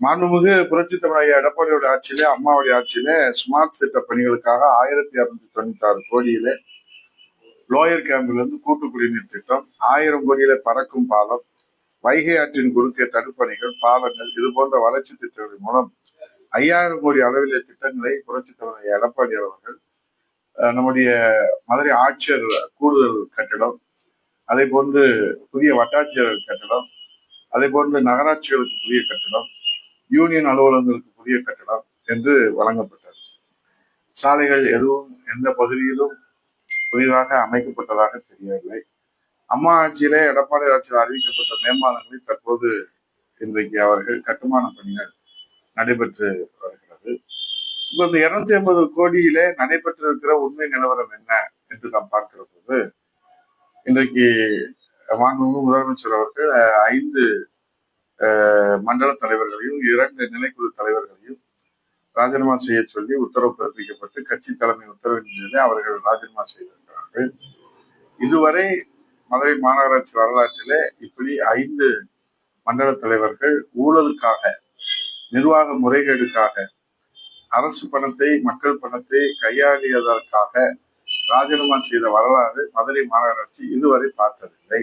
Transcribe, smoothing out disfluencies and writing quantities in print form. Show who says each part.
Speaker 1: மாண்புமிகு புரட்சி தமிழக எடப்பாடியோட ஆட்சியிலே, அம்மாவுடைய ஆட்சியிலே ஸ்மார்ட் திட்ட பணிகளுக்காக 1296 கோடியிலே லோயர் கேம்பில் இருந்து கூட்டு குடிநீர் திட்டம், 1000 கோடியிலே பறக்கும் பாலம், வைகை ஆற்றின் குறுக்கே தடுப்பணைகள், பாலங்கள், இது போன்ற வளர்ச்சி திட்டங்களின் மூலம் 5000 கோடி அளவிலே திட்டங்களை புரட்சி தமிழக எடப்பாடி அவர்கள் நம்முடைய மதுரை ஆட்சியர் கூடுதல் கட்டிடம், அதே போன்று புதிய வட்டாட்சியர் கட்டிடம், அதே போன்று நகராட்சிகளுக்கு புதிய கட்டிடம், யூனியன் அலுவலகங்களுக்கு புதிய கட்டடம் என்று வழங்கப்பட்டது. சாலைகள் எதுவும் எந்த பகுதியிலும் புதிதாக அமைக்கப்பட்டதாக தெரியவில்லை. அம்மா ஆட்சியிலே எடப்பாடி ஆட்சியில் அறிவிக்கப்பட்ட மேம்பாலங்களை தற்போது இன்றைக்கு அவர்கள் கட்டுமான பணிகள் நடைபெற்று வருகிறது. இப்ப இந்த 250 கோடியிலே நடைபெற்றிருக்கிற உண்மை நிலவரம் என்ன என்று நாம் பார்க்கிற போது, இன்றைக்கு மாண்புமிகு முதலமைச்சர் அவர்கள் 5 மண்டல தலைவர்களையும் 2 நிலைக்குழு தலைவர்களையும் ராஜினாமா செய்ய சொல்லி உத்தரவு பிறப்பிக்கப்பட்டு கட்சி தலைமை உத்தரவின் மீது அவர்கள் ராஜினாமா செய்திருக்கிறார்கள். இதுவரை மதுரை மாநகராட்சி வரலாற்றிலே இப்படி 5 மண்டல தலைவர்கள் ஊழலுக்காக, நிர்வாக முறைகேடுக்காக, அரசு பணத்தை, மக்கள் பணத்தை கையாளியதற்காக ராஜினாமா செய்த வரலாறு மதுரை மாநகராட்சி இதுவரை பார்த்ததில்லை.